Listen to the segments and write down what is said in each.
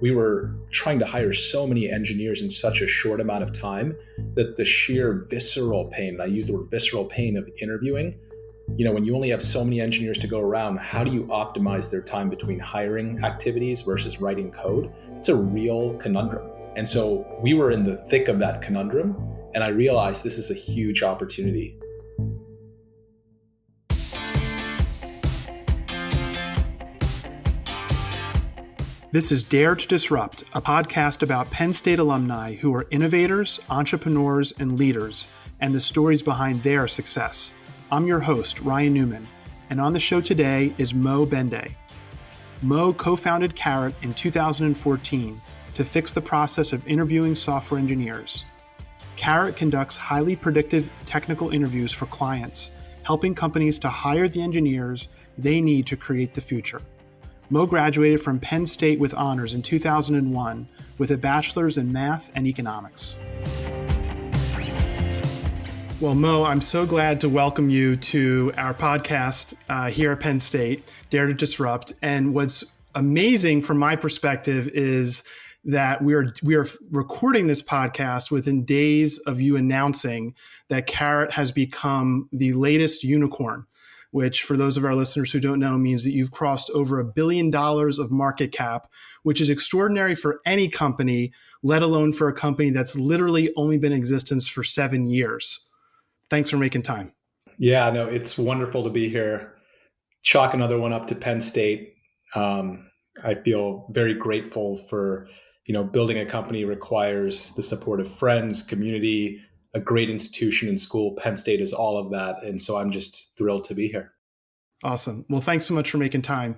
we were trying to hire so many engineers in such a short amount of time that the sheer visceral pain, and I use the word visceral pain of interviewing, when you only have so many engineers to go around, how do you optimize their time between hiring activities versus writing code? It's a real conundrum. And so we were in the thick of that conundrum, and I realized this is a huge opportunity. This is Dare to Disrupt, a podcast about Penn State alumni who are innovators, entrepreneurs, and leaders, and the stories behind their success. I'm your host, Ryan Newman, and on the show today is Bhende. Mo co-founded Karat in 2014 to fix the process of interviewing software engineers. Karat conducts highly predictive technical interviews for clients, helping companies to hire the engineers they need to create the future. Mo graduated from Penn State with honors in 2001 with a bachelor's in math and economics. Well, Mo, I'm so glad to welcome you to our podcast here at Penn State, Dare to Disrupt. And what's amazing from my perspective is that we are recording this podcast within days of you announcing that Karat has become the latest unicorn, which for those of our listeners who don't know means that you've crossed over $1 billion of market cap, which is extraordinary for any company, let alone for a company that's literally only been in existence for 7 years. Thanks for making time. Yeah, no, it's wonderful to be here. Chalk another one up to Penn State. I feel very grateful for, building a company requires the support of friends, community, a great institution and school. Penn State is all of that. And so I'm just thrilled to be here. Awesome. Well, thanks so much for making time.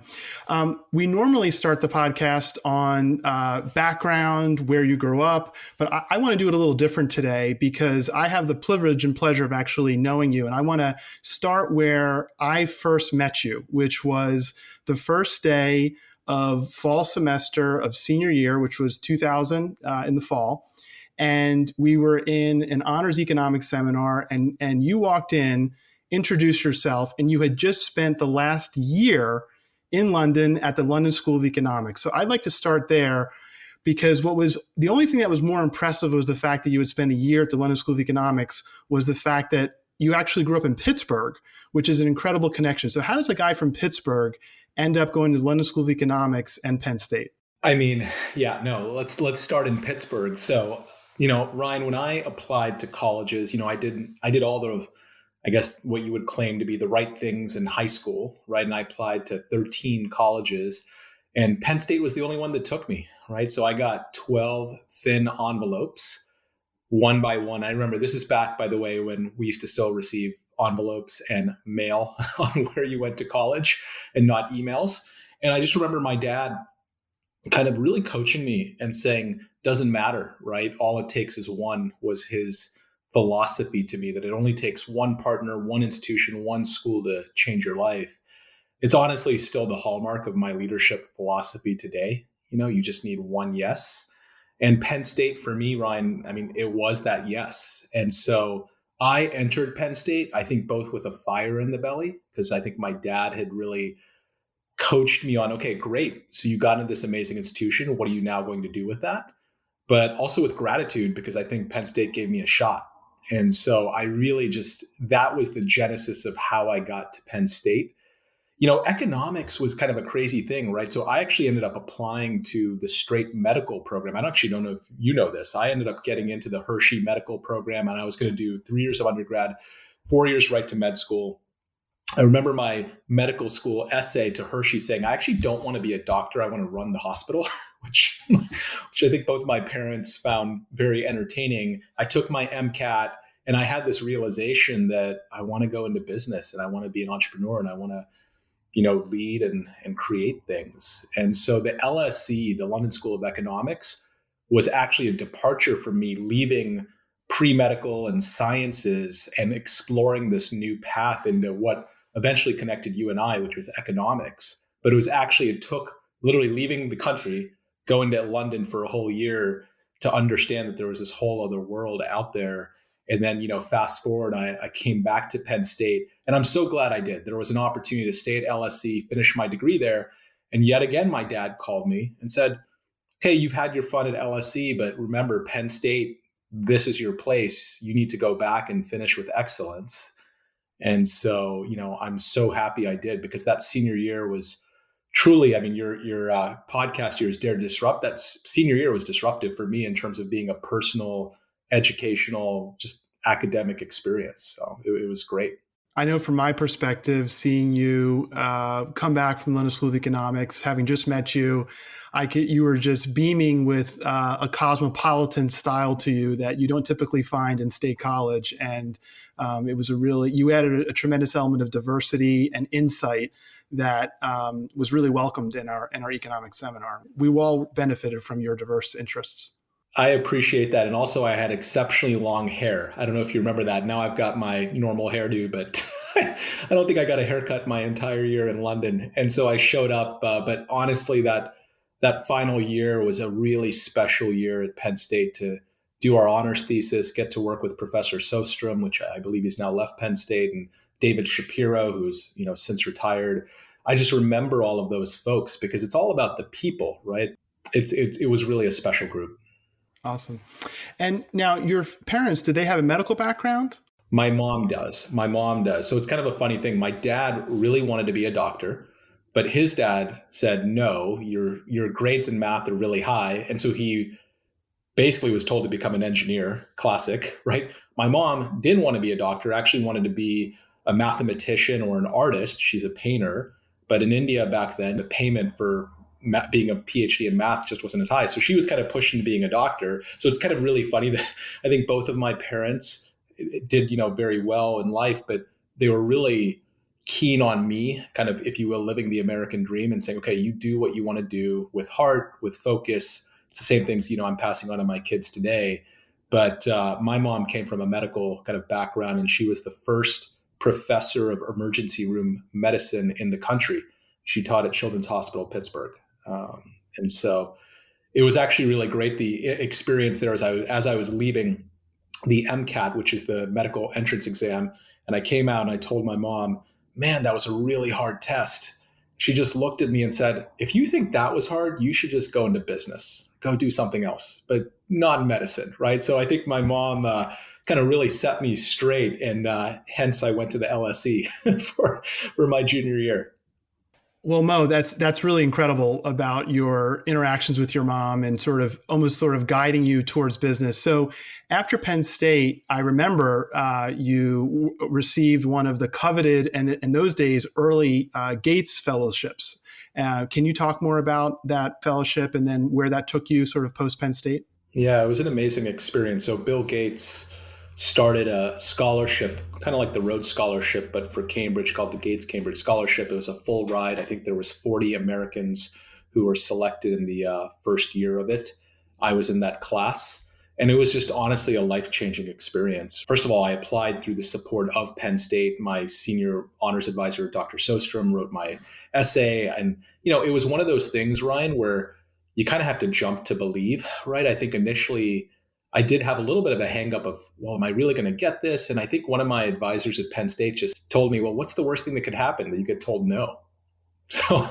We normally start the podcast on background, where you grew up, but I want to do it a little different today because I have the privilege and pleasure of actually knowing you. And I want to start where I first met you, which was the first day of fall semester of senior year, which was 2000 in the fall. And we were in an honors economics seminar and you walked in, introduced yourself, and you had just spent the last year in London at the London School of Economics. So I'd like to start there because what was the only thing that was more impressive was the fact that you had spent a year at the London School of Economics was the fact that you actually grew up in Pittsburgh, which is an incredible connection. So how does a guy from Pittsburgh end up going to the London School of Economics and Penn State? Let's start in Pittsburgh. So, Ryan, when I applied to colleges, I did all the, I guess, what you would claim to be the right things in high school, right? And I applied to 13 colleges and Penn State was the only one that took me, right? So I got 12 thin envelopes, one by one. I remember this is back, by the way, when we used to still receive envelopes and mail on where you went to college and not emails. And I just remember my dad kind of really coaching me and saying, doesn't matter, right? All it takes is one, was his philosophy to me, that it only takes one partner, one institution, one school to change your life. It's honestly still the hallmark of my leadership philosophy today. You just need one yes. And Penn State for me, Ryan, it was that yes. And so I entered Penn State, I think both with a fire in the belly, because I think my dad had really coached me on, okay, great. So you got into this amazing institution. What are you now going to do with that? But also with gratitude, because I think Penn State gave me a shot. And so I really that was the genesis of how I got to Penn State. Economics was kind of a crazy thing, right? So I actually ended up applying to the straight medical program. I actually don't know if you know this. I ended up getting into the Hershey medical program and I was going to do 3 years of undergrad, 4 years right to med school. I remember my medical school essay to Hershey saying, I actually don't want to be a doctor. I want to run the hospital, which I think both my parents found very entertaining. I took my MCAT and I had this realization that I want to go into business and I want to be an entrepreneur and I want to, lead and create things. And so the LSE, the London School of Economics, was actually a departure for me, leaving pre-medical and sciences and exploring this new path into what eventually connected you and I, which was economics. But it took literally leaving the country, going to London for a whole year to understand that there was this whole other world out there. And then, fast forward, I came back to Penn State and I'm so glad I did. There was an opportunity to stay at LSE, finish my degree there. And yet again, my dad called me and said, okay, you've had your fun at LSE, but remember, Penn State, this is your place. You need to go back and finish with excellence. And so, I'm so happy I did, because that senior year was truly, I mean, your podcast year is Dare to Disrupt. That senior year was disruptive for me in terms of being a personal, educational, just academic experience. So it was great. I know from my perspective, seeing you come back from London School of Economics, having just met you, you were just beaming with a cosmopolitan style to you that you don't typically find in State College. And it was you added a tremendous element of diversity and insight that was really welcomed in our economics seminar. We all benefited from your diverse interests. I appreciate that. And also, I had exceptionally long hair. I don't know if you remember that. Now I've got my normal hairdo, but I don't think I got a haircut my entire year in London. And so I showed up. But honestly, that final year was a really special year at Penn State to do our honors thesis, get to work with Professor Sostrom, which I believe he's now left Penn State, and David Shapiro, who's since retired. I just remember all of those folks because it's all about the people, right? It was really a special group. Awesome. And now your parents, did they have a medical background? My mom does. My mom does. So it's kind of a funny thing. My dad really wanted to be a doctor, but his dad said, no, your grades in math are really high. And so he basically was told to become an engineer, classic, right? My mom didn't want to be a doctor, actually wanted to be a mathematician or an artist. She's a painter. But in India back then, the payment for being a PhD in math just wasn't as high. So she was kind of pushing to being a doctor. So it's kind of really funny that I think both of my parents did, very well in life, but they were really keen on me, kind of, if you will, living the American dream and saying, okay, you do what you want to do with heart, with focus. It's the same things, I'm passing on to my kids today. But my mom came from a medical kind of background, and she was the first professor of emergency room medicine in the country. She taught at Children's Hospital Pittsburgh. And so it was actually really great, the experience there as I was leaving the MCAT, which is the medical entrance exam. And I came out and I told my mom, man, that was a really hard test. She just looked at me and said, if you think that was hard, you should just go into business, go do something else, but not medicine, right? So I think my mom kind of really set me straight. And hence I went to the LSE for my junior year. Well, Mo, that's really incredible about your interactions with your mom and almost guiding you towards business. So after Penn State, I remember you received one of the coveted and in those days early Gates fellowships. Can you talk more about that fellowship and then where that took you sort of post Penn State? Yeah, it was an amazing experience. So Bill Gates started a scholarship, kind of like the Rhodes Scholarship, but for Cambridge, called the Gates Cambridge Scholarship. It was a full ride. I think there was 40 Americans who were selected in the first year of it. I was in that class, and it was just honestly a life-changing experience. First of all, I applied through the support of Penn State. My senior honors advisor, Dr. Sostrom, wrote my essay. And, it was one of those things, Ryan, where you kind of have to jump to believe, right? I think initially I did have a little bit of a hang up of, well, am I really going to get this? And I think one of my advisors at Penn State just told me, well, what's the worst thing that could happen? That you get told no. So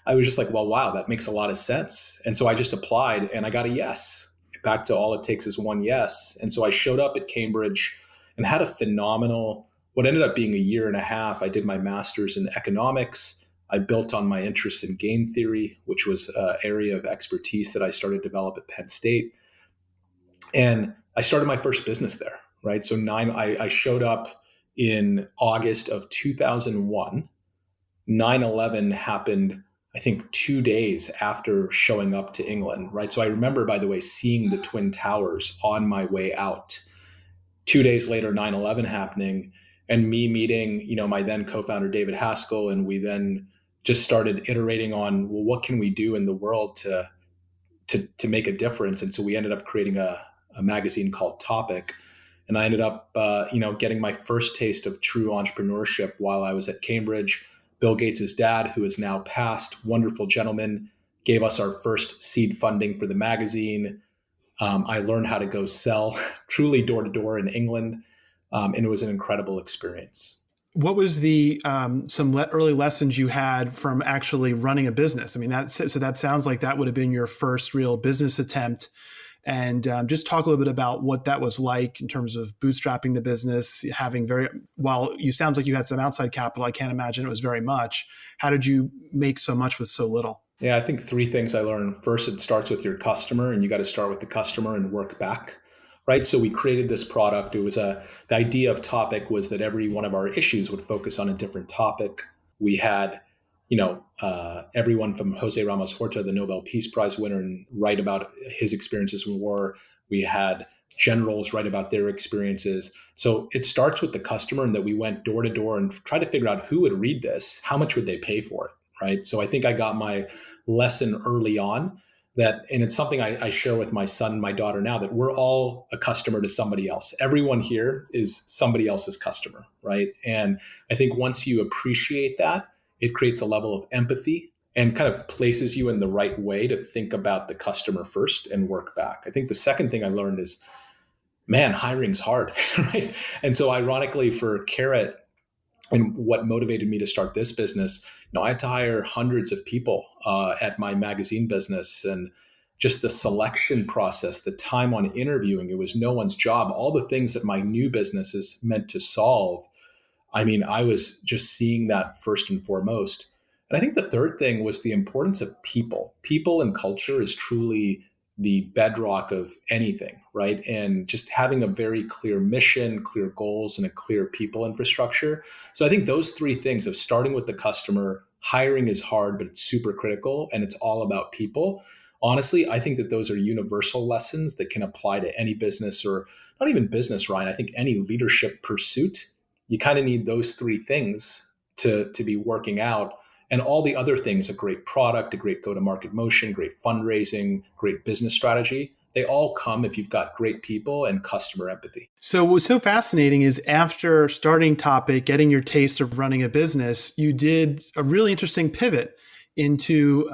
I was just like, well, wow, that makes a lot of sense. And so I just applied and I got a yes. Back to all it takes is one yes. And so I showed up at Cambridge and had a phenomenal, what ended up being a year and a half. I did my master's in economics. I built on my interest in game theory, which was an area of expertise that I started to develop at Penn State. And I started my first business there, right? So I showed up in August of 2001. 9/11 happened, I think, 2 days after showing up to England, right? So I remember, by the way, seeing the Twin Towers on my way out. 2 days later, 9/11 happening, and me meeting, my then co-founder, David Haskell, and we then just started iterating on, well, what can we do in the world to make a difference? And so we ended up creating a magazine called Topic. And I ended up, getting my first taste of true entrepreneurship while I was at Cambridge. Bill Gates' dad, who is now passed, wonderful gentleman, gave us our first seed funding for the magazine. I learned how to go sell truly door to door in England. And it was an incredible experience. What was the early lessons you had from actually running a business? I mean, that sounds like that would have been your first real business attempt. And just talk a little bit about what that was like in terms of bootstrapping the business, while you sounds like you had some outside capital, I can't imagine it was very much. How did you make so much with so little? Yeah, I think three things I learned. First, it starts with your customer, and you got to start with the customer and work back, right? So we created this product. The idea of topic was that every one of our issues would focus on a different topic. We had, everyone from Jose Ramos Horta, the Nobel Peace Prize winner, and write about his experiences in war. We had generals write about their experiences. So it starts with the customer, and that we went door to door and tried to figure out who would read this, how much would they pay for it, right? So I think I got my lesson early on that, and it's something I share with my son and my daughter now, that we're all a customer to somebody else. Everyone here is somebody else's customer, right? And I think once you appreciate that, it creates a level of empathy and kind of places you in the right way to think about the customer first and work back. I think the second thing I learned is, man, hiring's hard, right? And so ironically for Karat, and what motivated me to start this business, I had to hire hundreds of people at my magazine business, and just the selection process, the time on interviewing, it was no one's job. All the things that my new business is meant to solve, I mean, I was just seeing that first and foremost. And I think the third thing was the importance of people. People and culture is truly the bedrock of anything, right? And just having a very clear mission, clear goals, and a clear people infrastructure. So I think those three things of starting with the customer, hiring is hard, but it's super critical, and it's all about people. Honestly, I think that those are universal lessons that can apply to any business, or not even business, Ryan. I think any leadership pursuit, you kind of need those three things to be working out. And all the other things, a great product, a great go-to-market motion, great fundraising, great business strategy, they all come if you've got great people and customer empathy. So what's so fascinating is after starting Topic, getting your taste of running a business, you did a really interesting pivot into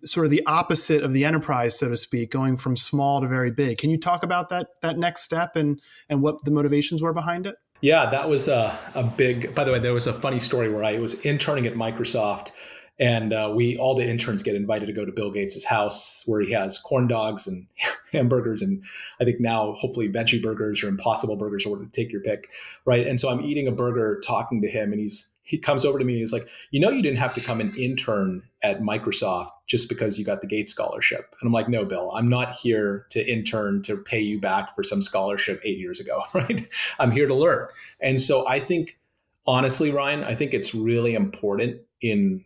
sort of the opposite of the enterprise, so to speak, going from small to very big. Can you talk about that next step and what the motivations were behind it? Yeah, that was a big, by the way, there was a funny story where I was interning at Microsoft, and all the interns get invited to go to Bill Gates' house where he has corn dogs and hamburgers, and I think now hopefully veggie burgers or impossible burgers, or take your pick, right? And so I'm eating a burger talking to him, and he comes over to me and he's like, you didn't have to come and intern at Microsoft just because you got the Gates scholarship. And I'm like, no, Bill, I'm not here to intern to pay you back for some scholarship 8 years ago, right? I'm here to learn. And so I think, honestly, Ryan, I think it's really important in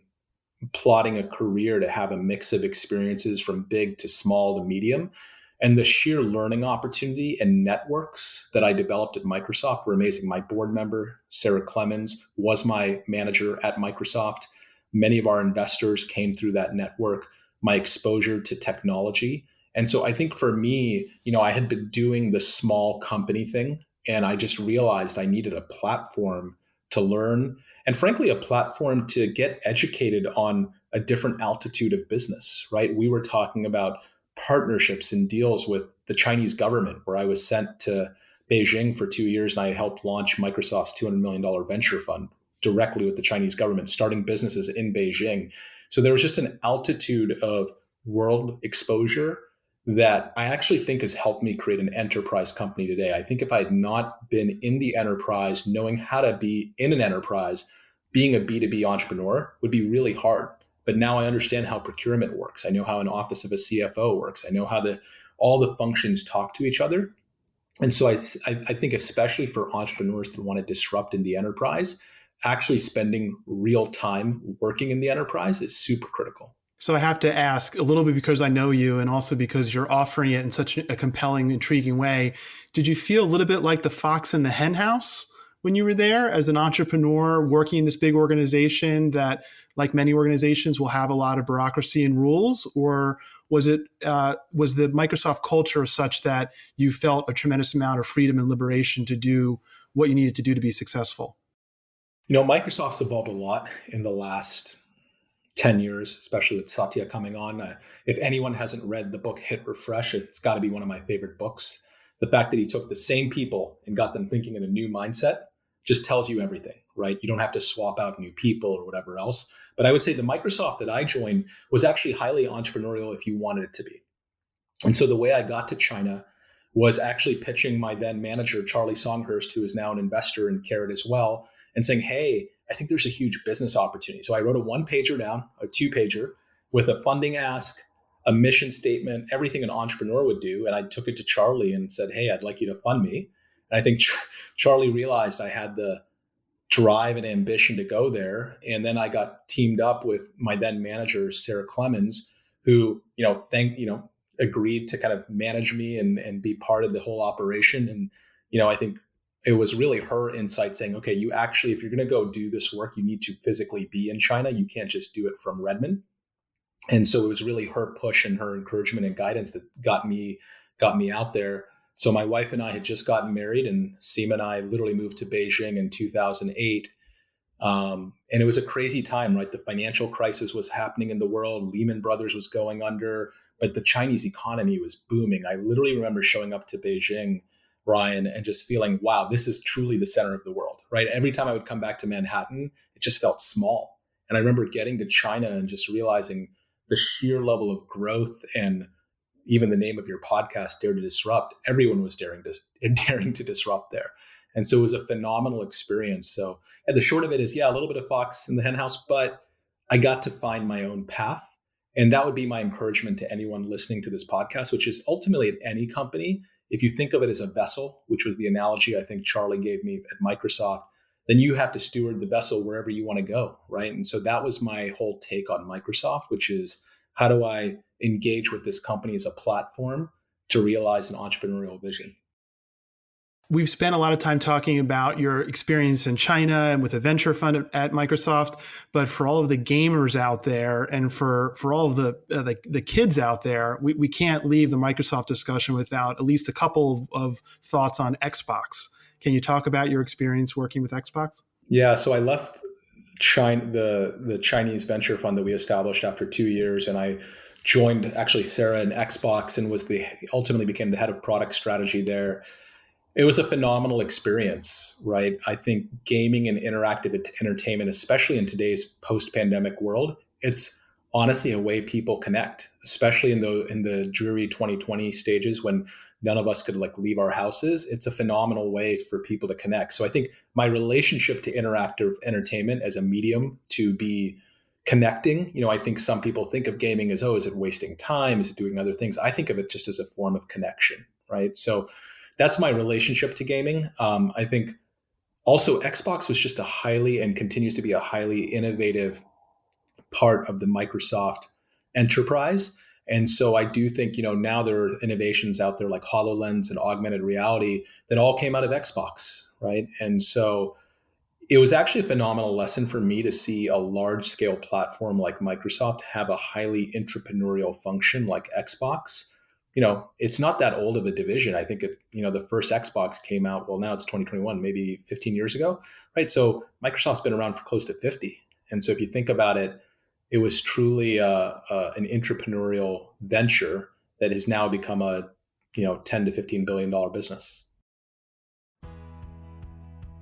plotting a career to have a mix of experiences from big to small to medium. And the sheer learning opportunity and networks that I developed at Microsoft were amazing. My board member, Sarah Clemens, was my manager at Microsoft. Many of our investors came through that network, my exposure to technology. And so I think for me, I had been doing the small company thing, and I just realized I needed a platform to learn, and frankly, a platform to get educated on a different altitude of business, right? We were talking about partnerships and deals with the Chinese government, where I was sent to Beijing for 2 years, and I helped launch Microsoft's $200 million venture fund directly with the Chinese government, starting businesses in Beijing. So there was just an altitude of world exposure that I actually think has helped me create an enterprise company today. I think if I had not been in the enterprise, knowing how to be in an enterprise, being a B2B entrepreneur would be really hard. But now I understand how procurement works. I know how an office of a CFO works. I know how all the functions talk to each other. And so I think especially for entrepreneurs that want to disrupt in the enterprise, actually spending real time working in the enterprise is super critical. So I have to ask a little bit, because I know you and also because you're offering it in such a compelling, intriguing way. Did you feel a little bit like the fox in the hen house when you were there as an entrepreneur working in this big organization that, like many organizations, will have a lot of bureaucracy and rules? Or was the Microsoft culture such that you felt a tremendous amount of freedom and liberation to do what you needed to do to be successful? Microsoft's evolved a lot in the last 10 years, especially with Satya coming on. If anyone hasn't read the book Hit Refresh, it's got to be one of my favorite books. The fact that he took the same people and got them thinking in a new mindset just tells you everything, right? You don't have to swap out new people or whatever else. But I would say the Microsoft that I joined was actually highly entrepreneurial if you wanted it to be. And so the way I got to China was actually pitching my then manager, Charlie Songhurst, who is now an investor in Karat as well, and saying, hey, I think there's a huge business opportunity. So I wrote a 1-pager down, a 2-pager with a funding ask, a mission statement, everything an entrepreneur would do. And I took it to Charlie and said, hey, I'd like you to fund me. And I think Charlie realized I had the drive and ambition to go there. And then I got teamed up with my then manager, Sarah Clemens, who, agreed to kind of manage me and be part of the whole operation. And, I think it was really her insight saying, okay, you actually, if you're going to go do this work, you need to physically be in China. You can't just do it from Redmond. And so it was really her push and her encouragement and guidance that got me out there. So my wife and I had just gotten married, and Seema and I literally moved to Beijing in 2008. And it was a crazy time, right? The financial crisis was happening in the world. Lehman Brothers was going under, but the Chinese economy was booming. I literally remember showing up to Beijing, Ryan, and just feeling, wow, this is truly the center of the world, right? Every time I would come back to Manhattan, it just felt small. And I remember getting to China and just realizing the sheer level of growth, and even the name of your podcast, Dare to Disrupt, everyone was daring to disrupt there. And so it was a phenomenal experience. So the short of it is, a little bit of Fox in the henhouse, but I got to find my own path. And that would be my encouragement to anyone listening to this podcast, which is ultimately at any company, if you think of it as a vessel, which was the analogy I think Charlie gave me at Microsoft, then you have to steward the vessel wherever you want to go, right? And so that was my whole take on Microsoft, which is, how do I engage with this company as a platform to realize an entrepreneurial vision? We've spent a lot of time talking about your experience in China and with a venture fund at Microsoft, but for all of the gamers out there and for all of the kids out there, we can't leave the Microsoft discussion without at least a couple of thoughts on Xbox. Can you talk about your experience working with Xbox? Yeah, so I left China, the Chinese venture fund that we established after 2 years, and I joined actually Sarah in Xbox and ultimately became the head of product strategy there. It was a phenomenal experience, right? I think gaming and interactive entertainment, especially in today's post-pandemic world, it's honestly a way people connect, especially in the dreary 2020 stages when none of us could leave our houses. It's a phenomenal way for people to connect. So I think my relationship to interactive entertainment as a medium to be connecting, I think some people think of gaming as, is it wasting time? Is it doing other things? I think of it just as a form of connection, right? So that's my relationship to gaming. I think also Xbox was just and continues to be a highly innovative part of the Microsoft enterprise. And so I do think, now there are innovations out there like HoloLens and augmented reality that all came out of Xbox, right? And so it was actually a phenomenal lesson for me to see a large scale platform like Microsoft have a highly entrepreneurial function like Xbox. It's not that old of a division. I think the first Xbox came out, well, now it's 2021, maybe 15 years ago, right? So Microsoft's been around for close to 50. And so if you think about it, it was truly an entrepreneurial venture that has now become a, $10 to $15 billion business.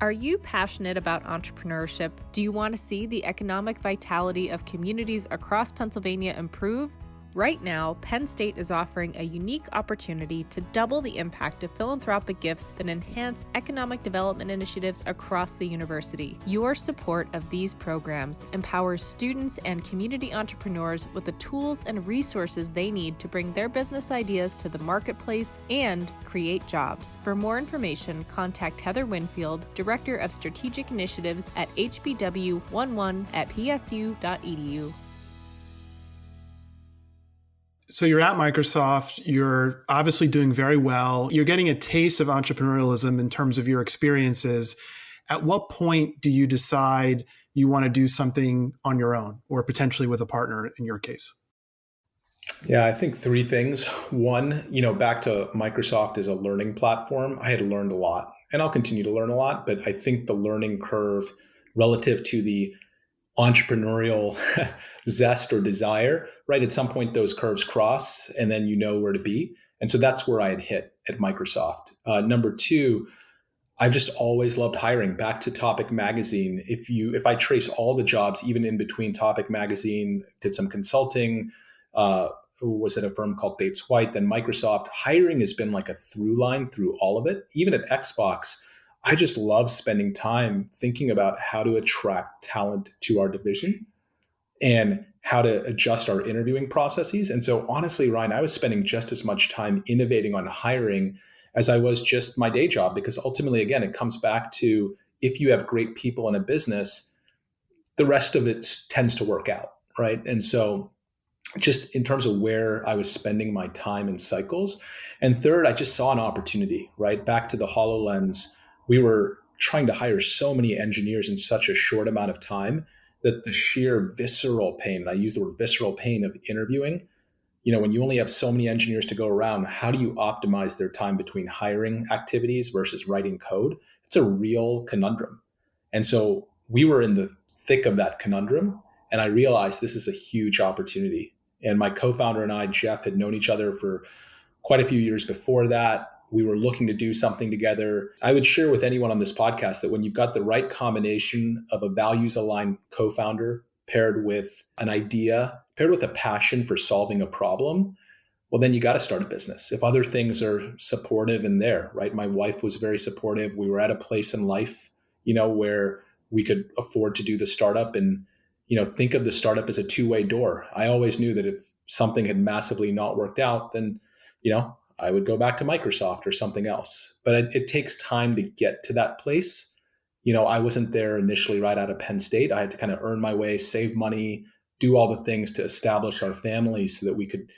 Are you passionate about entrepreneurship? Do you want to see the economic vitality of communities across Pennsylvania improve? Right now, Penn State is offering a unique opportunity to double the impact of philanthropic gifts that enhance economic development initiatives across the university. Your support of these programs empowers students and community entrepreneurs with the tools and resources they need to bring their business ideas to the marketplace and create jobs. For more information, contact Heather Winfield, Director of Strategic Initiatives at hbw11@psu.edu. So you're at Microsoft, you're obviously doing very well. You're getting a taste of entrepreneurialism in terms of your experiences. At what point do you decide you want to do something on your own or potentially with a partner in your case? Yeah, I think 3 things. One, back to Microsoft as a learning platform, I had learned a lot and I'll continue to learn a lot, but I think the learning curve relative to the entrepreneurial zest or desire, right? At some point, those curves cross and then you know where to be. And so that's where I had hit at Microsoft. Number 2, I've just always loved hiring. Back to Topic Magazine. If I trace all the jobs, even in between Topic Magazine, did some consulting, was at a firm called Bates White, then Microsoft. Hiring has been like a through line through all of it. Even at Xbox, I just love spending time thinking about how to attract talent to our division and how to adjust our interviewing processes. And so honestly, Ryan, I was spending just as much time innovating on hiring as I was just my day job, because ultimately, again, it comes back to, if you have great people in a business, the rest of it tends to work out, right? And so just in terms of where I was spending my time and cycles. And third, I just saw an opportunity, right? Back to the HoloLens, we were trying to hire so many engineers in such a short amount of time that the sheer visceral pain, and I use the word visceral pain, of interviewing, when you only have so many engineers to go around, how do you optimize their time between hiring activities versus writing code? It's a real conundrum. And so we were in the thick of that conundrum, and I realized this is a huge opportunity. And my co-founder and I, Jeff, had known each other for quite a few years before that. We were looking to do something together. I would share with anyone on this podcast that when you've got the right combination of a values-aligned co-founder paired with an idea, paired with a passion for solving a problem, well, then you got to start a business. If other things are supportive and there, right? My wife was very supportive. We were at a place in life, where we could afford to do the startup and, think of the startup as a two-way door. I always knew that if something had massively not worked out, then, I would go back to Microsoft or something else. But it takes time to get to that place. I wasn't there initially right out of Penn State. I had to kind of earn my way, save money, do all the things to establish our family so that we could,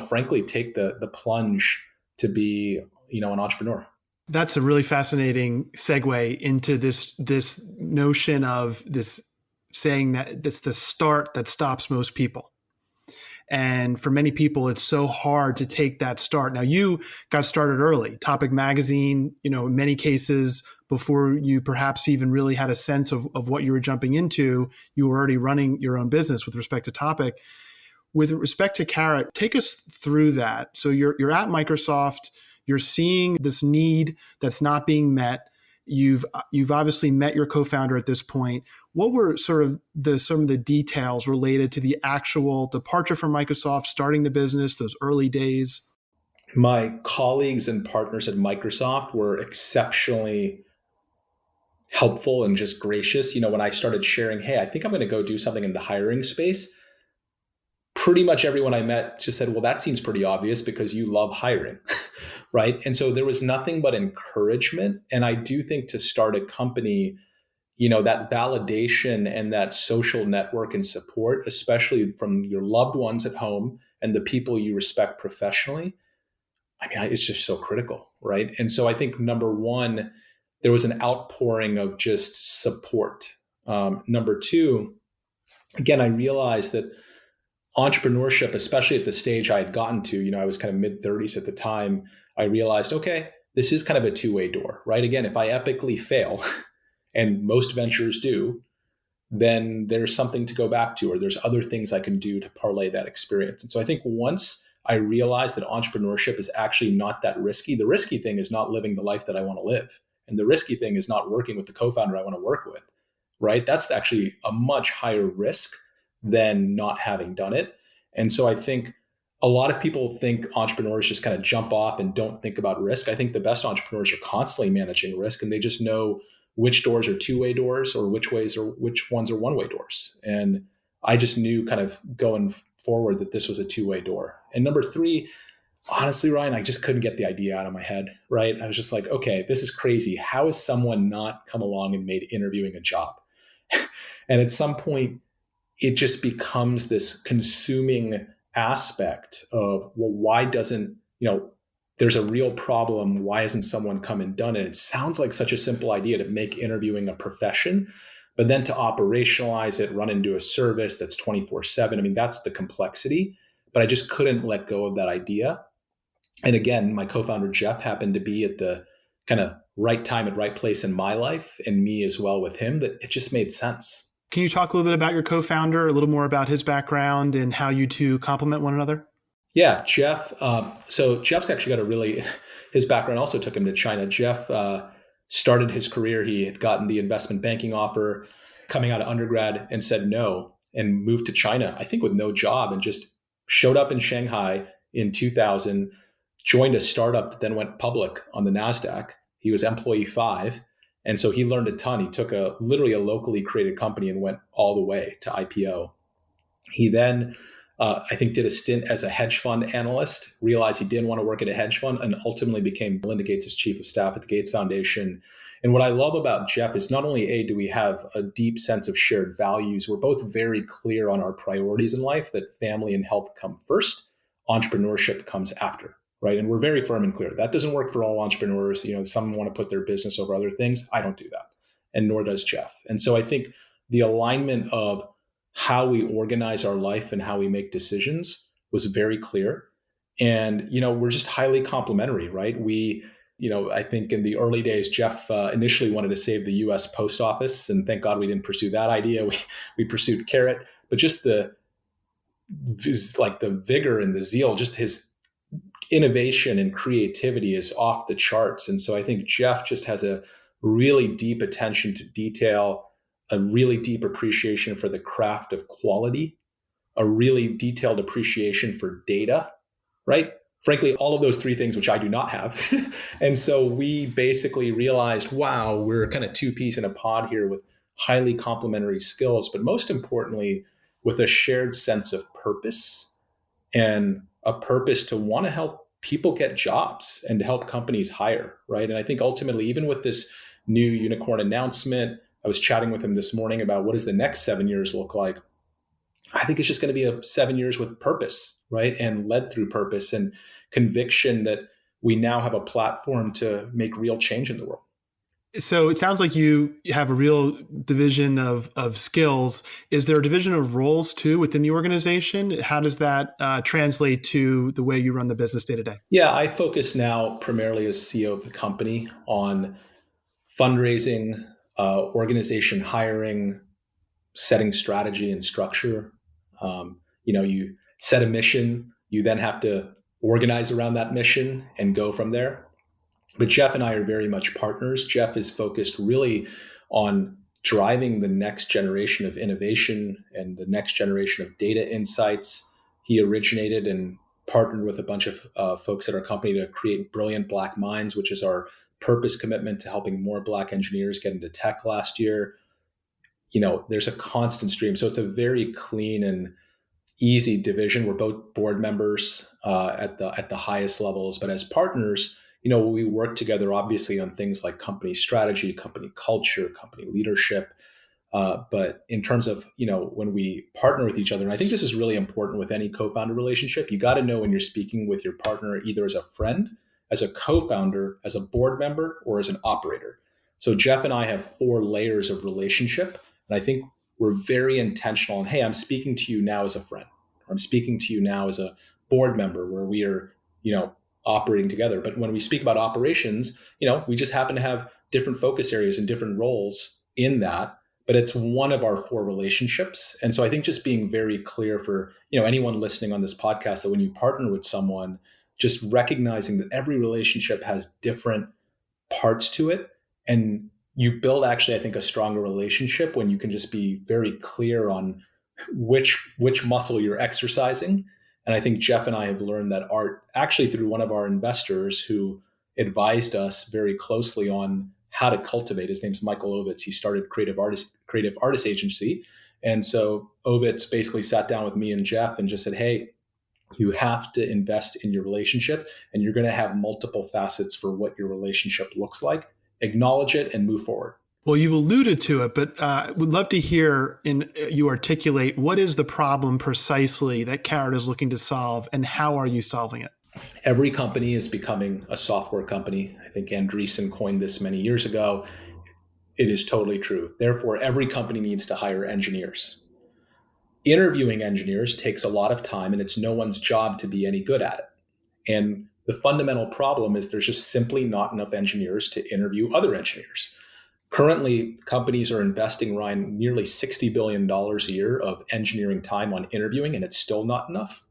frankly, take the plunge to be, an entrepreneur. That's a really fascinating segue into this notion of this saying that it's the start that stops most people. And for many people, it's so hard to take that start. Now, you got started early. Topic Magazine, in many cases, before you perhaps even really had a sense of what you were jumping into, you were already running your own business with respect to Topic. With respect to Karat, take us through that. So you're at Microsoft, you're seeing this need that's not being met. You've obviously met your co-founder at this point. What were some of the details related to the actual departure from Microsoft, starting the business, those early days? My colleagues and partners at Microsoft were exceptionally helpful and just gracious. When I started sharing, hey, I think I'm going to go do something in the hiring space, pretty much everyone I met just said, well, that seems pretty obvious because you love hiring, right? And so there was nothing but encouragement. And I do think to start a company, that validation and that social network and support, especially from your loved ones at home and the people you respect professionally, it's just so critical, right? And so I think number one, there was an outpouring of just support. Number two, again, I realized that entrepreneurship, especially at the stage I had gotten to, I was kind of mid-30s at the time, I realized, okay, this is kind of a two-way door, right? Again, if I epically fail, and most ventures do, then there's something to go back to, or there's other things I can do to parlay that experience. And so I think once I realized that entrepreneurship is actually not that risky, the risky thing is not living the life that I want to live. And the risky thing is not working with the co-founder I want to work with, right? That's actually a much higher risk than not having done it. And so I think a lot of people think entrepreneurs just kind of jump off and don't think about risk. I think the best entrepreneurs are constantly managing risk, and they just know which doors are two-way doors or which ones are one-way doors. And I just knew kind of going forward that this was a two-way door. And number three, honestly, Ryan, I just couldn't get the idea out of my head, right? I was just like, okay, this is crazy. How has someone not come along and made interviewing a job? And at some point, it just becomes this consuming aspect of, well, why doesn't, there's a real problem. Why hasn't someone come and done it? It sounds like such a simple idea to make interviewing a profession, but then to operationalize it, run into a service that's 24/7. That's the complexity, but I just couldn't let go of that idea. And again, my co-founder, Jeff, happened to be at the kind of right time at right place in my life, and me as well with him, that it just made sense. Can you talk a little bit about your co-founder, a little more about his background and how you two complement one another? Yeah, Jeff. So Jeff's actually got his background also took him to China. Jeff started his career. He had gotten the investment banking offer coming out of undergrad and said no and moved to China, I think with no job, and just showed up in Shanghai in 2000, joined a startup that then went public on the NASDAQ. He was employee 5. And so he learned a ton. He took literally a locally created company and went all the way to IPO. He then, I think, did a stint as a hedge fund analyst, realized he didn't want to work at a hedge fund, and ultimately became Melinda Gates' chief of staff at the Gates Foundation. And what I love about Jeff is not only, do we have a deep sense of shared values, we're both very clear on our priorities in life, that family and health come first, entrepreneurship comes after, right? And we're very firm and clear. That doesn't work for all entrepreneurs. Some want to put their business over other things. I don't do that, and nor does Jeff. And so I think the alignment of how we organize our life and how we make decisions was very clear. And, we're just highly complementary, right? I think in the early days, Jeff initially wanted to save the US Post Office, and thank God we didn't pursue that idea. We pursued Karat, but just the vigor and the zeal, just his innovation and creativity is off the charts. And so I think Jeff just has a really deep attention to detail, a really deep appreciation for the craft of quality, a really detailed appreciation for data, right? Frankly, all of those 3 things, which I do not have. And so we basically realized, wow, we're kind of 2 peas in a pod here with highly complementary skills, but most importantly, with a shared sense of purpose, and a purpose to want to help people get jobs and to help companies hire, right? And I think ultimately, even with this new unicorn announcement, I was chatting with him this morning about what does the next 7 years look like. I think it's just going to be a 7 years with purpose, right? And led through purpose and conviction that we now have a platform to make real change in the world. So it sounds like you have a real division of skills. Is there a division of roles too within the organization? How does that translate to the way you run the business day to day? Yeah, I focus now primarily as CEO of the company on fundraising, organization hiring, setting strategy and structure. You set a mission, you then have to organize around that mission and go from there. But Jeff and I are very much partners. Jeff is focused really on driving the next generation of innovation and the next generation of data insights. He originated and partnered with a bunch of folks at our company to create Brilliant Black Minds, which is our purpose commitment to helping more Black engineers get into tech last year. There's a constant stream. So it's a very clean and easy division. We're both board members at the highest levels, but as partners, we work together obviously on things like company strategy, company culture, company leadership. But in terms of, when we partner with each other, and I think this is really important with any co-founder relationship, you got to know when you're speaking with your partner, either as a friend, as a co-founder, as a board member, or as an operator. So Jeff and I have 4 layers of relationship. And I think we're very intentional. And hey, I'm speaking to you now as a friend, or I'm speaking to you now as a board member, where we are, operating together. But when we speak about operations, we just happen to have different focus areas and different roles in that, but it's one of our 4 relationships. And so I think just being very clear for, anyone listening on this podcast, that when you partner with someone, just recognizing that every relationship has different parts to it. And you build actually, I think, a stronger relationship when you can just be very clear on which muscle you're exercising. And I think Jeff and I have learned that art actually through one of our investors who advised us very closely on how to cultivate. His name's Michael Ovitz. He started Creative Artist Agency. And so Ovitz basically sat down with me and Jeff and just said, hey, you have to invest in your relationship, and you're going to have multiple facets for what your relationship looks like. Acknowledge it and move forward. Well, you've alluded to it, but would love to hear you articulate what is the problem precisely that Karat is looking to solve, and how are you solving it? Every company is becoming a software company. I think Andreessen coined this many years ago. It is totally true. Therefore, every company needs to hire engineers. Interviewing engineers takes a lot of time, and it's no one's job to be any good at it. And the fundamental problem is there's just simply not enough engineers to interview other engineers. Currently, companies are investing, Ryan, nearly $60 billion a year of engineering time on interviewing, and it's still not enough.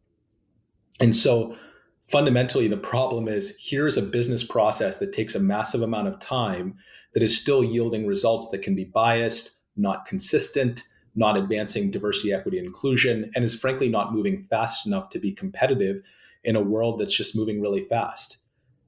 And so fundamentally, the problem is here's a business process that takes a massive amount of time that is still yielding results that can be biased, not consistent, not advancing diversity, equity, and inclusion, and is frankly not moving fast enough to be competitive in a world that's just moving really fast.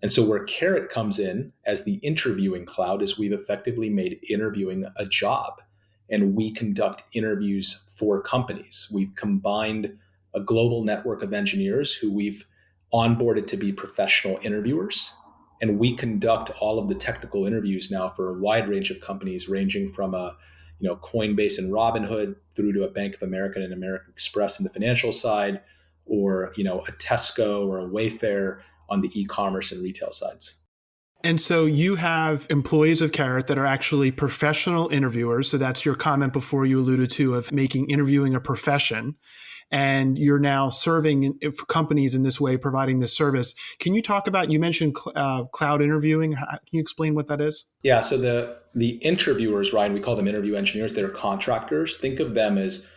And so where Karat comes in as the interviewing cloud is we've effectively made interviewing a job, and we conduct interviews for companies. We've combined a global network of engineers who we've onboarded to be professional interviewers. And we conduct all of the technical interviews now for a wide range of companies, ranging from a Coinbase and Robinhood through to a Bank of America and American Express in the financial side, or a Tesco or a Wayfair on the e-commerce and retail sides. And so you have employees of Karat that are actually professional interviewers. So that's your comment before you alluded to of making interviewing a profession. And you're now serving for companies in this way, providing this service. Can you talk about, you mentioned cloud interviewing. Can you explain what that is? Yeah, so the interviewers, Ryan, we call them interview engineers. They're contractors. Think of them as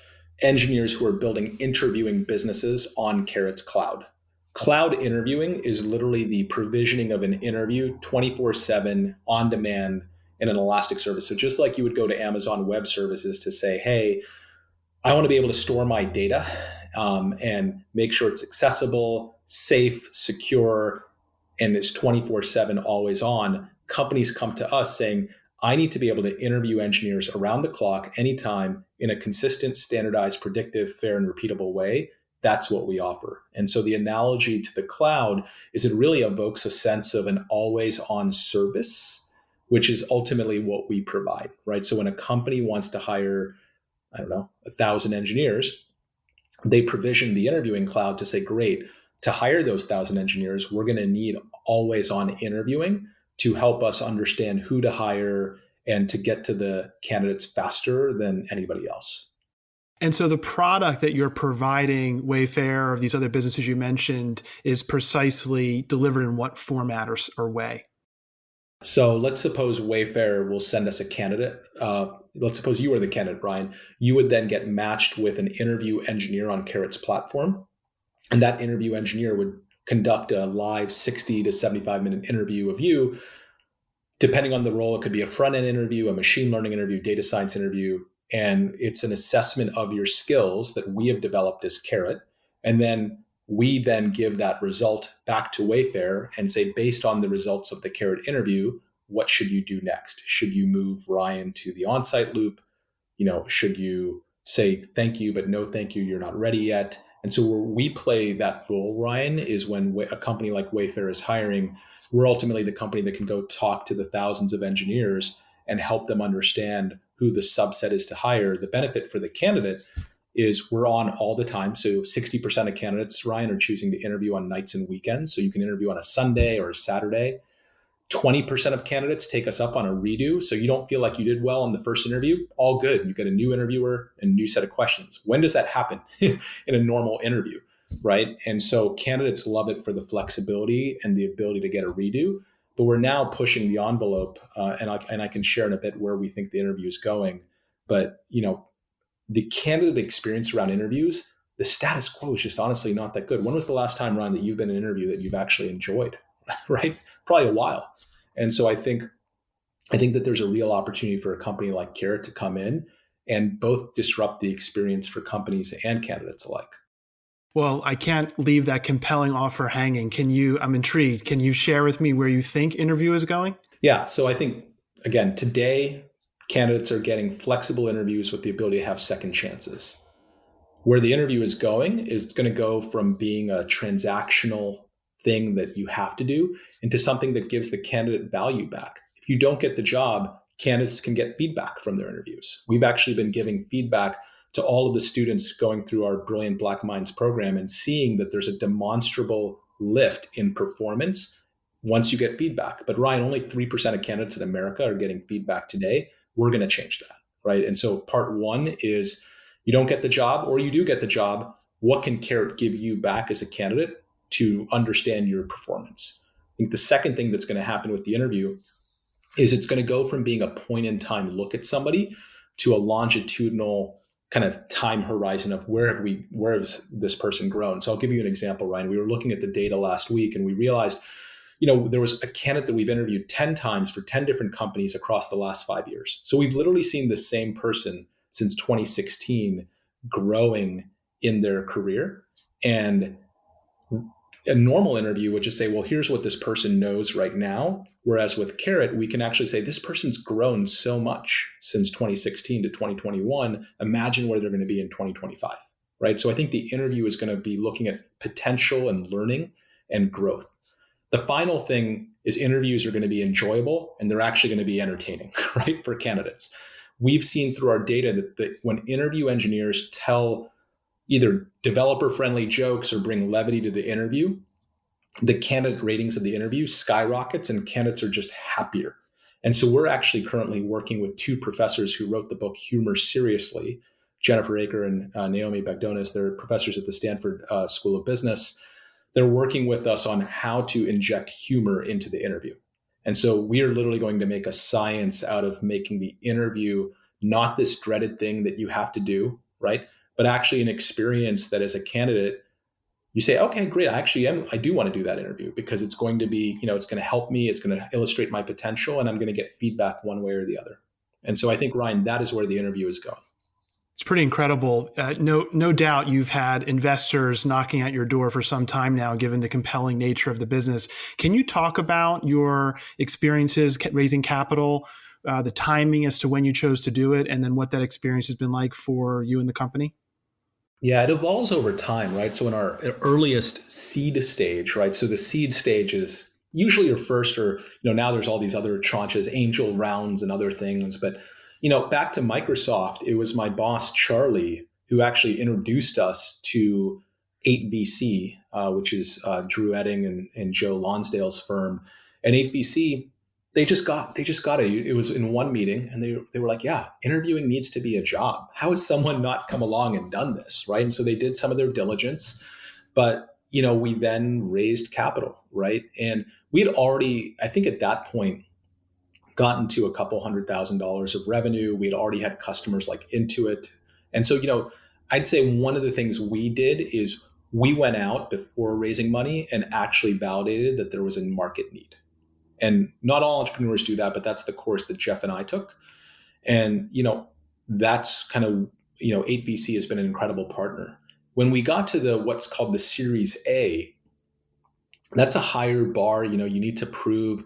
engineers who are building interviewing businesses on Karat's cloud. Cloud interviewing is literally the provisioning of an interview 24/7 on demand in an elastic service. So just like you would go to Amazon Web Services to say, hey, I want to be able to store my data and make sure it's accessible, safe, secure, and it's 24/7 always on. Companies come to us saying, I need to be able to interview engineers around the clock, anytime, in a consistent, standardized, predictive, fair, and repeatable way. That's what we offer. And so the analogy to the cloud is it really evokes a sense of an always on service, which is ultimately what we provide, right? So when a company wants to hire, 1,000 engineers, they provision the interviewing cloud to say, great, to hire those 1,000 engineers, we're going to need always on interviewing to help us understand who to hire and to get to the candidates faster than anybody else. And so the product that you're providing, Wayfair or these other businesses you mentioned, is precisely delivered in what format or way? So let's suppose Wayfair will send us a candidate. Let's suppose you are the candidate, Ryan. You would then get matched with an interview engineer on Karat's platform. And that interview engineer would conduct a live 60 to 75-minute interview of you. Depending on the role, it could be a front-end interview, a machine learning interview, data science interview. And it's an assessment of your skills that we have developed as Karat. And then we then give that result back to Wayfair and say, based on the results of the Karat interview, what should you do next? Should you move Ryan to the on-site loop? Should you say, thank you, but no thank you, you're not ready yet? And so where we play that role, Ryan, is when a company like Wayfair is hiring, we're ultimately the company that can go talk to the thousands of engineers and help them understand who the subset is to hire. The benefit for the candidate is we're on all the time. So 60% of candidates, Ryan, are choosing to interview on nights and weekends. So you can interview on a Sunday or a Saturday. 20% of candidates take us up on a redo. So you don't feel like you did well on the first interview, all good. You get a new interviewer and a new set of questions. When does that happen in a normal interview, right? And so candidates love it for the flexibility and the ability to get a redo. But we're now pushing the envelope, and I can share in a bit where we think the interview is going. But the candidate experience around interviews, the status quo is just honestly not that good. When was the last time, Ryan, that you've been in an interview that you've actually enjoyed? Right? Probably a while. And so I think that there's a real opportunity for a company like Karat to come in and both disrupt the experience for companies and candidates alike. Well, I can't leave that compelling offer hanging. I'm intrigued. Can you share with me where you think interview is going? Yeah. So I think, again, today, candidates are getting flexible interviews with the ability to have second chances. Where the interview is going is it's going to go from being a transactional thing that you have to do into something that gives the candidate value back. If you don't get the job, candidates can get feedback from their interviews. We've actually been giving feedback to all of the students going through our Brilliant Black Minds program and seeing that there's a demonstrable lift in performance once you get feedback. But Ryan, only 3% of candidates in America are getting feedback today. We're going to change that, right? And so part one is you don't get the job, or you do get the job. What can Karat give you back as a candidate to understand your performance? I think the second thing that's going to happen with the interview is it's going to go from being a point in time look at somebody to a longitudinal kind of time horizon of where has this person grown. So I'll give you an example, Ryan. We were looking at the data last week and we realized, there was a candidate that we've interviewed 10 times for 10 different companies across the last 5 years. So we've literally seen the same person since 2016 growing in their career. And a normal interview would just say, well, here's what this person knows right now. Whereas with Karat, we can actually say this person's grown so much since 2016 to 2021. Imagine where they're going to be in 2025, right? So I think the interview is going to be looking at potential and learning and growth. The final thing is interviews are going to be enjoyable and they're actually going to be entertaining, right, for candidates. We've seen through our data that when interview engineers tell either developer-friendly jokes or bring levity to the interview, the candidate ratings of the interview skyrockets and candidates are just happier. And so we're actually currently working with two professors who wrote the book Humor Seriously, Jennifer Aker and Naomi Bagdonas. They're professors at the Stanford School of Business. They're working with us on how to inject humor into the interview. And so we are literally going to make a science out of making the interview not this dreaded thing that you have to do, right? But actually an experience that as a candidate, you say, okay, great. I do want to do that interview because it's going to be, it's going to help me. It's going to illustrate my potential and I'm going to get feedback one way or the other. And so I think, Ryan, that is where the interview is going. It's pretty incredible. No doubt you've had investors knocking at your door for some time now, given the compelling nature of the business. Can you talk about your experiences raising capital, the timing as to when you chose to do it, and then what that experience has been like for you and the company? Yeah, it evolves over time, right? So in our earliest seed stage, right? So the seed stage is usually your first, or now there's all these other tranches, angel rounds and other things. But back to Microsoft, it was my boss Charlie who actually introduced us to 8VC, which is Drew Edding and Joe Lonsdale's firm. And 8VC, they just got it was in one meeting and they were like, yeah, interviewing needs to be a job. How has someone not come along and done this, right? And so they did some of their diligence, but we then raised capital, right? And we had already, I think at that point, gotten to a couple $100,000 of revenue. We had already had customers like Intuit. And so, I'd say one of the things we did is we went out before raising money and actually validated that there was a market need. And not all entrepreneurs do that, but that's the course that Jeff and I took. And, that's kind of, 8VC has been an incredible partner. When we got to what's called the Series A, that's a higher bar. You need to prove,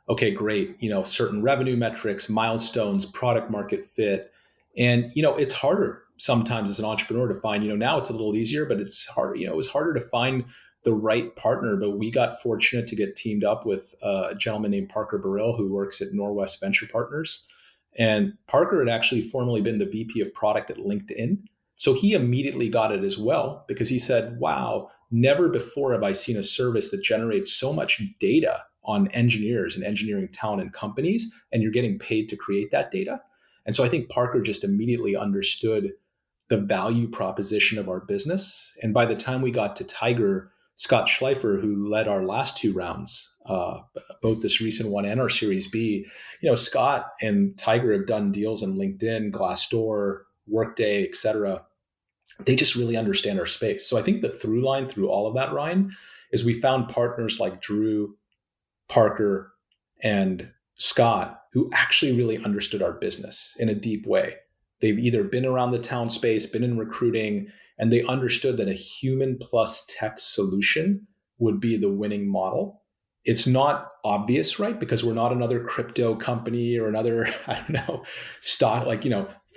okay, great, certain revenue metrics, milestones, product market fit. And, it's harder sometimes as an entrepreneur to find, now it's a little easier, but it's harder. It was harder to find the right partner, but we got fortunate to get teamed up with a gentleman named Parker Burrell, who works at Norwest Venture Partners. And Parker had actually formerly been the VP of product at LinkedIn. So he immediately got it as well, because he said, wow, never before have I seen a service that generates so much data on engineers and engineering talent and companies, and you're getting paid to create that data. And so I think Parker just immediately understood the value proposition of our business. And by the time we got to Tiger, Scott Schleifer, who led our last two rounds, both this recent one and our Series B, Scott and Tiger have done deals in LinkedIn, Glassdoor, Workday, et cetera. They just really understand our space. So I think the through line through all of that, Ryan, is we found partners like Drew, Parker, and Scott who actually really understood our business in a deep way. They've either been around the talent space, been in recruiting, and they understood that a human plus tech solution would be the winning model. It's not obvious, right? Because we're not another crypto company or another, stock like,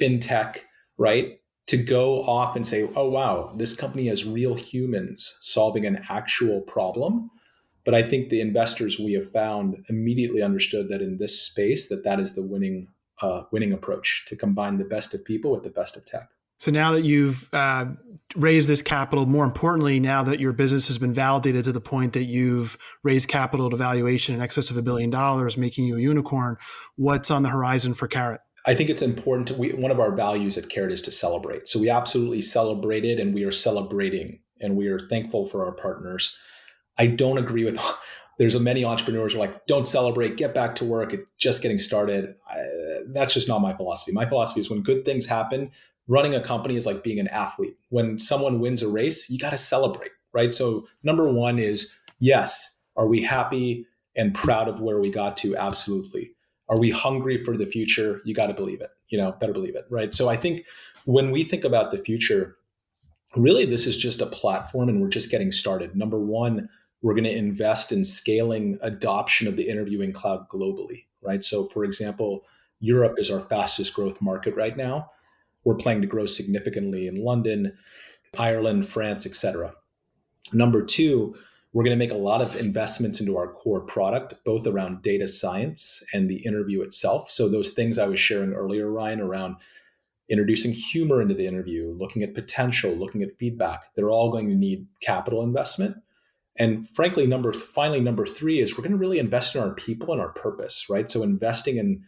fintech, right? To go off and say, oh, wow, this company has real humans solving an actual problem. But I think the investors we have found immediately understood that in this space, that is the winning approach, to combine the best of people with the best of tech. So now that you've raised this capital, more importantly, now that your business has been validated to the point that you've raised capital at a valuation in excess of $1 billion, making you a unicorn, what's on the horizon for Karat? I think it's important. One of our values at Karat is to celebrate. So we absolutely celebrated, and we are celebrating, and we are thankful for our partners. I don't agree with, there's many entrepreneurs who are like, don't celebrate, get back to work, it's just getting started. That's just not my philosophy. My philosophy is when good things happen, running a company is like being an athlete. When someone wins a race, you got to celebrate, right? So number one is, yes, are we happy and proud of where we got to? Absolutely. Are we hungry for the future? You got to believe it, better believe it, right? So I think when we think about the future, really this is just a platform and we're just getting started. Number one, we're going to invest in scaling adoption of the interviewing cloud globally, right? So for example, Europe is our fastest growth market right now. We're planning to grow significantly in London, Ireland, France, etc. Number two, we're going to make a lot of investments into our core product, both around data science and the interview itself. So those things I was sharing earlier, Ryan, around introducing humor into the interview, looking at potential, looking at feedback, they're all going to need capital investment. And frankly, number three is we're going to really invest in our people and our purpose, right? So investing in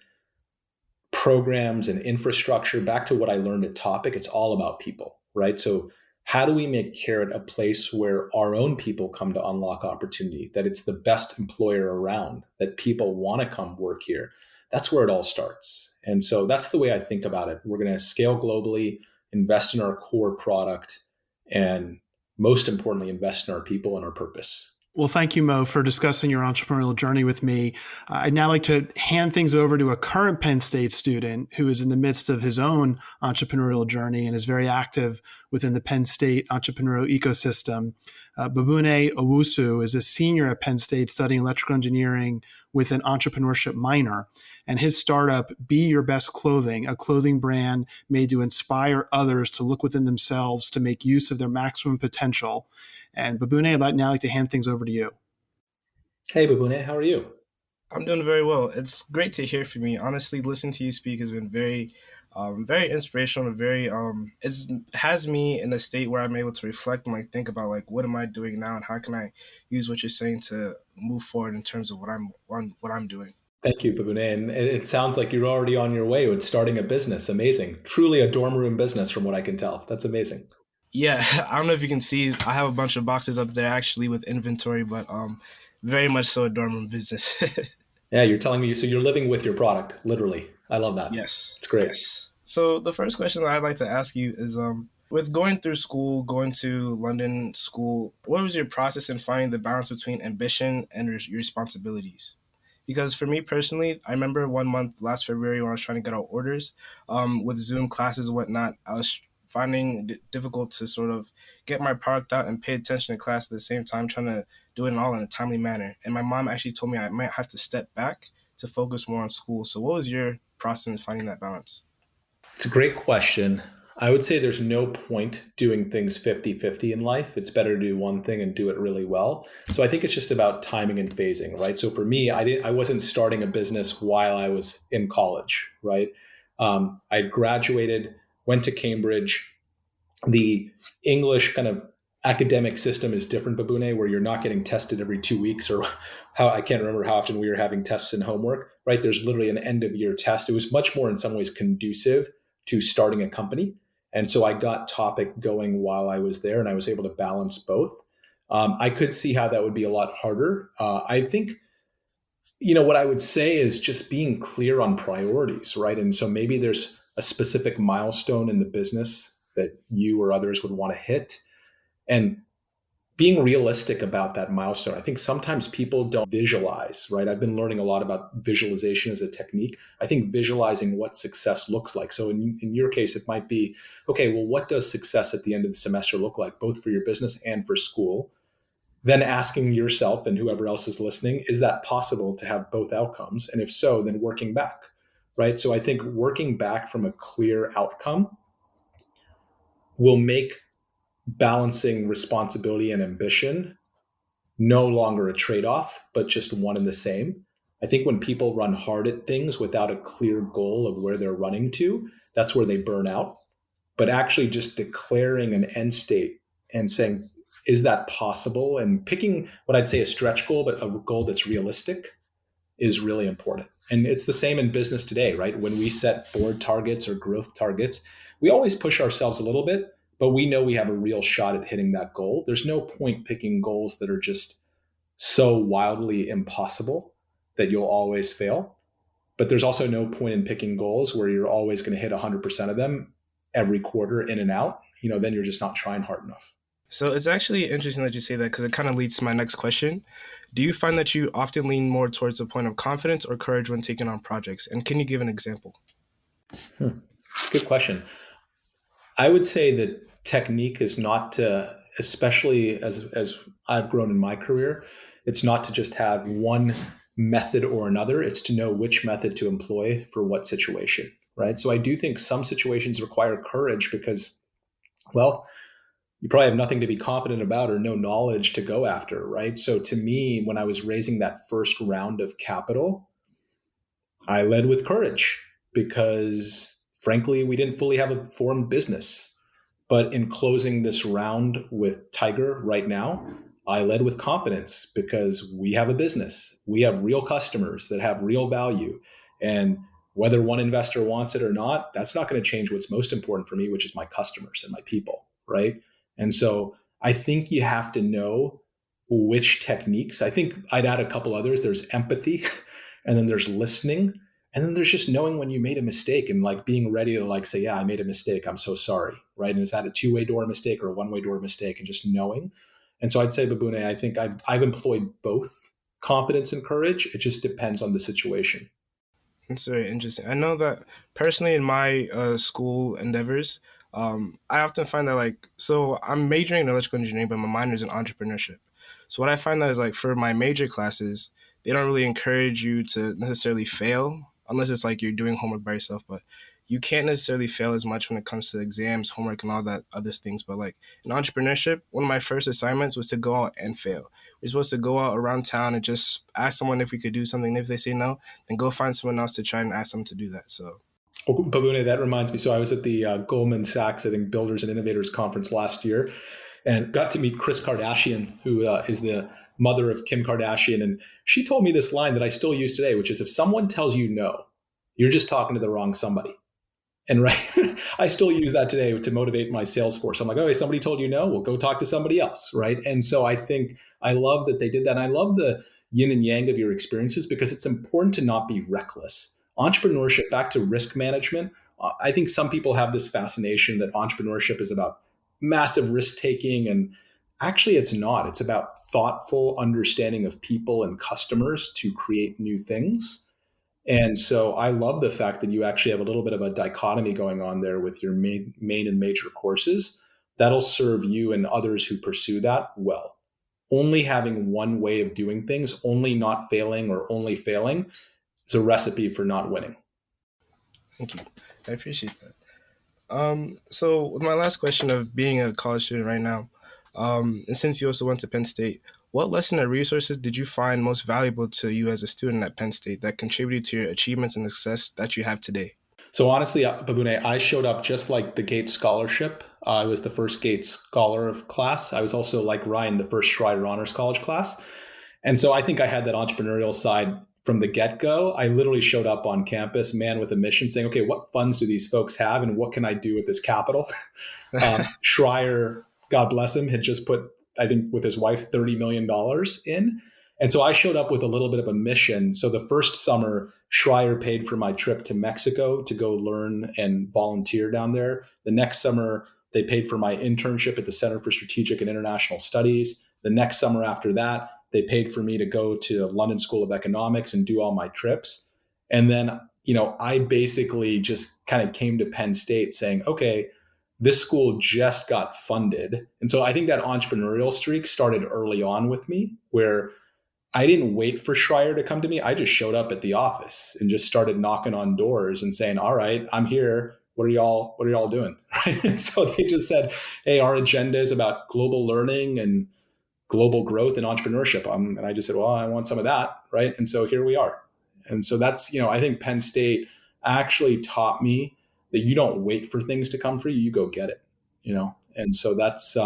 programs and infrastructure, back to what I learned at Topic, it's all about people, right? So how do we make Karat a place where our own people come to unlock opportunity, that it's the best employer around, that people want to come work here? That's where it all starts. And so that's the way I think about it. We're going to scale globally, invest in our core product, and most importantly, invest in our people and our purpose. Well, thank you, Mo, for discussing your entrepreneurial journey with me. I'd now like to hand things over to a current Penn State student who is in the midst of his own entrepreneurial journey and is very active within the Penn State entrepreneurial ecosystem. Bhende Owusu is a senior at Penn State studying electrical engineering with an entrepreneurship minor. And his startup, Be Your Best Clothing, a clothing brand made to inspire others to look within themselves to make use of their maximum potential. And Bhende, I'd now like to hand things over to you. Hey, Bhende, how are you? I'm doing very well. It's great to hear from you. Honestly, listening to you speak has been very inspirational. It has me in a state where I'm able to reflect and think about what am I doing now and how can I use what you're saying to move forward in terms of what I'm doing. Thank you, Bhende. And it sounds like you're already on your way with starting a business. Amazing. Truly a dorm room business from what I can tell. That's amazing. Yeah, I don't know if you can see, I have a bunch of boxes up there actually with inventory, but very much so a dorm room business. Yeah, you're telling me, so you're living with your product, literally. I love that. Yes. It's great. Yes. So the first question that I'd like to ask you is, with going through school, going to London school, what was your process in finding the balance between ambition and your responsibilities? Because for me personally, I remember 1 month last February when I was trying to get out orders with Zoom classes and whatnot, I was finding it difficult to sort of get my product out and pay attention to class at the same time, trying to do it all in a timely manner. And my mom actually told me I might have to step back to focus more on school. So what was your process in finding that balance? It's a great question. I would say there's no point doing things 50-50 in life. It's better to do one thing and do it really well. So I think it's just about timing and phasing, right? So for me, I wasn't starting a business while I was in college, right? I graduated, went to Cambridge. The English kind of academic system is different, Bhende, where you're not getting tested every 2 weeks, or I can't remember how often we were having tests and homework, right? There's literally an end of year test. It was much more in some ways conducive to starting a company. And so I got Topic going while I was there and I was able to balance both. I could see how that would be a lot harder. I think, what I would say is just being clear on priorities, right? And so maybe there's a specific milestone in the business that you or others would want to hit, and being realistic about that milestone. I think sometimes people don't visualize, right? I've been learning a lot about visualization as a technique. I think visualizing what success looks like. So in your case, it might be, okay, well, what does success at the end of the semester look like, both for your business and for school? Then asking yourself and whoever else is listening, is that possible to have both outcomes? And if so, then working back, right? So I think working back from a clear outcome will make balancing responsibility and ambition no longer a trade-off, but just one and the same. I think when people run hard at things without a clear goal of where they're running to, that's where they burn out. But actually just declaring an end state and saying, is that possible? And picking what I'd say a stretch goal, but a goal that's realistic, is really important. And it's the same in business today, right? When we set board targets or growth targets, we always push ourselves a little bit, but we know we have a real shot at hitting that goal. There's no point picking goals that are just so wildly impossible that you'll always fail. But there's also no point in picking goals where you're always going to hit 100% of them every quarter in and out. Then you're just not trying hard enough. So it's actually interesting that you say that because it kind of leads to my next question. Do you find that you often lean more towards a point of confidence or courage when taking on projects? And can you give an example? It's a good question. I would say that technique is not to, especially as I've grown in my career, it's not to just have one method or another. It's to know which method to employ for what situation, right? So I do think some situations require courage because, well, you probably have nothing to be confident about or no knowledge to go after, right? So to me, when I was raising that first round of capital, I led with courage because frankly, we didn't fully have a formed business. But in closing this round with Tiger right now, I led with confidence because we have a business. We have real customers that have real value. And whether one investor wants it or not, that's not going to change what's most important for me, which is my customers and my people, right? And so I think you have to know which techniques. I think I'd add a couple others. There's empathy, and then there's listening, and then there's just knowing when you made a mistake and like being ready to like say, yeah, I made a mistake. I'm so sorry. Right. And is that a two-way door mistake or a one-way door mistake? And just knowing. And so I'd say, Babune, I think I've employed both confidence and courage. It just depends on the situation. It's very interesting. I know that personally in my school endeavors, I often find that so I'm majoring in electrical engineering, but my minor is in entrepreneurship. So what I find that is like for my major classes, they don't really encourage you to necessarily fail unless it's like you're doing homework by yourself. But you can't necessarily fail as much when it comes to exams, homework, and all that other things. But like in entrepreneurship, one of my first assignments was to go out and fail. We're supposed to go out around town and just ask someone if we could do something. If they say no, then go find someone else to try and ask them to do that. So Oh, Babune, that reminds me. So I was at the Goldman Sachs, I think, Builders and Innovators Conference last year and got to meet Kris Kardashian, who is the mother of Kim Kardashian. And she told me this line that I still use today, which is if someone tells you no, you're just talking to the wrong somebody. And right, I still use that today to motivate my sales force. I'm like, oh, hey, somebody told you no, well, go talk to somebody else, right? And so I think I love that they did that. And I love the yin and yang of your experiences because it's important to not be reckless. Entrepreneurship, back to risk management, I think some people have this fascination that entrepreneurship is about massive risk taking. And actually, it's not. It's about thoughtful understanding of people and customers to create new things. And so I love the fact that you actually have a little bit of a dichotomy going on there with your main and major courses. That'll serve you and others who pursue that well. Only having one way of doing things, only not failing or only failing, is a recipe for not winning. thank you. I appreciate that. So with my last question of being a college student right now, and since you also went to Penn State, what lesson or resources did you find most valuable to you as a student at Penn State that contributed to your achievements and success that you have today? So honestly, Babune, I showed up just like the Gates Scholarship. I was the first Gates Scholar of class. I was also, like Ryan, the first Schreier Honors College class. And so I think I had that entrepreneurial side from the get-go. I literally showed up on campus, man with a mission, saying, okay, what funds do these folks have and what can I do with this capital? Schreier, God bless him, had just put, I think with his wife, $30 million in. And so I showed up with a little bit of a mission. So the first summer, Schreier paid for my trip to Mexico to go learn and volunteer down there. The next summer, they paid for my internship at the Center for Strategic and International Studies. The next summer after that, they paid for me to go to London School of Economics and do all my trips. And then, I basically just kind of came to Penn State saying, okay, this school just got funded. And so I think that entrepreneurial streak started early on with me, where I didn't wait for Schreier to come to me. I just showed up at the office and just started knocking on doors and saying, all right, I'm here. What are y'all doing? Right. And so they just said, hey, our agenda is about global learning and global growth and entrepreneurship. And I just said, well, I want some of that. Right. And so here we are. And so that's, I think Penn State actually taught me that you don't wait for things to come for you, you go get it. And so that's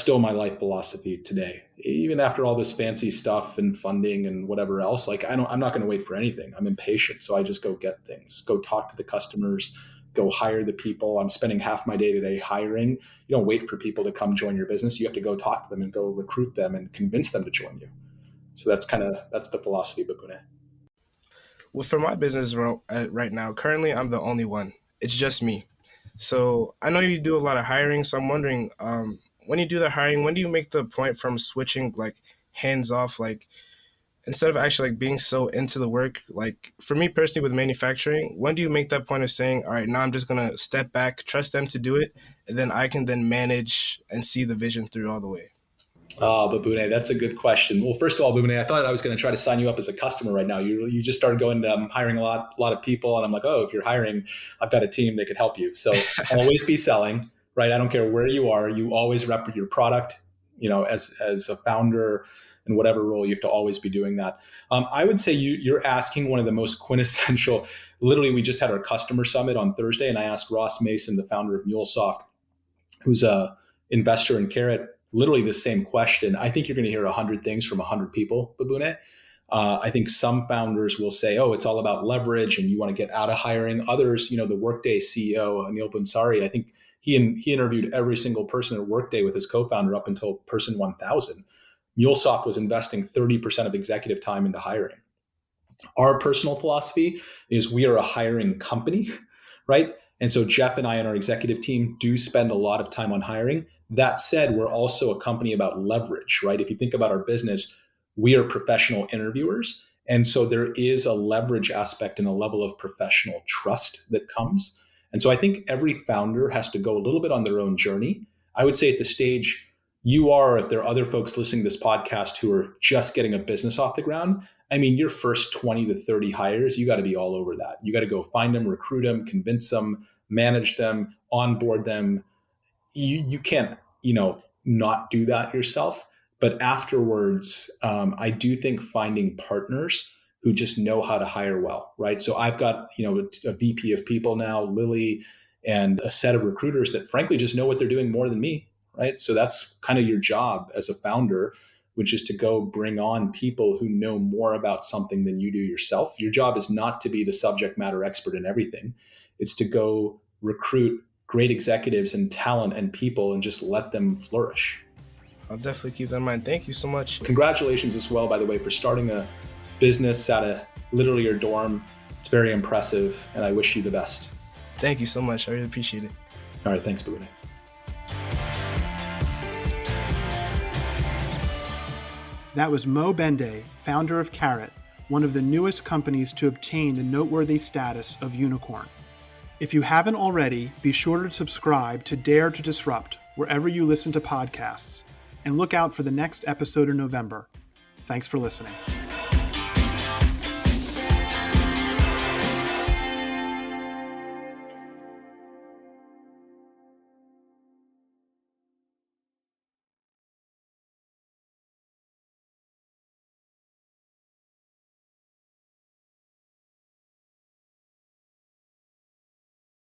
still my life philosophy today. Even after all this fancy stuff and funding and whatever else, like I'm not going to wait for anything. I'm impatient. So I just go get things, go talk to the customers, go hire the people. I'm spending half my day today hiring. You don't wait for people to come join your business. You have to go talk to them and go recruit them and convince them to join you. So that's the philosophy of Babune. Well, for my business right now, currently I'm the only one. It's just me. So I know you do a lot of hiring. So I'm wondering, when you do the hiring, when do you make the point from switching like hands off, like instead of actually like being so into the work? Like for me personally with manufacturing, when do you make that point of saying, all right, now I'm just gonna step back, trust them to do it, and then I can then manage and see the vision through all the way? But Bhende, that's a good question. Well, first of all, Bhende, I thought I was going to try to sign you up as a customer right now. You just started going to hiring a lot of people, and I'm like, oh, if you're hiring, I've got a team that could help you. So I'll always be selling, right? I don't care where you are. You always rep your product. As a founder in whatever role, you have to always be doing that. I would say you're asking one of the most quintessential. Literally, we just had our customer summit on Thursday, and I asked Ross Mason, the founder of MuleSoft, who's a investor in Karat, literally the same question. I think you're going to hear 100 things from 100 people, Babune. I think some founders will say, oh, it's all about leverage and you want to get out of hiring. Others, the Workday CEO, Anil Bhansali, I think he interviewed every single person at Workday with his co-founder up until person 1000. MuleSoft was investing 30% of executive time into hiring. Our personal philosophy is we are a hiring company, right? And so Jeff and I and our executive team do spend a lot of time on hiring. That said, we're also a company about leverage, right? If you think about our business, we are professional interviewers. And so there is a leverage aspect and a level of professional trust that comes. And so I think every founder has to go a little bit on their own journey. I would say at the stage you are, if there are other folks listening to this podcast who are just getting a business off the ground, I mean, your first 20 to 30 hires, you got to be all over that. You got to go find them, recruit them, convince them, manage them, onboard them. You can't, not do that yourself. But afterwards, I do think finding partners who just know how to hire well, right? So I've got, a VP of people now, Lily, and a set of recruiters that frankly just know what they're doing more than me, right? So that's kind of your job as a founder, which is to go bring on people who know more about something than you do yourself. Your job is not to be the subject matter expert in everything. It's to go recruit great executives and talent and people and just let them flourish. I'll definitely keep that in mind. Thank you so much. Congratulations as well, by the way, for starting a business out of literally your dorm. It's very impressive, and I wish you the best. Thank you so much. I really appreciate it. All right, thanks, Bhende. That was Mo Bhende, founder of Karat, one of the newest companies to obtain the noteworthy status of unicorn. If you haven't already, be sure to subscribe to Dare to Disrupt wherever you listen to podcasts, and look out for the next episode in November. Thanks for listening.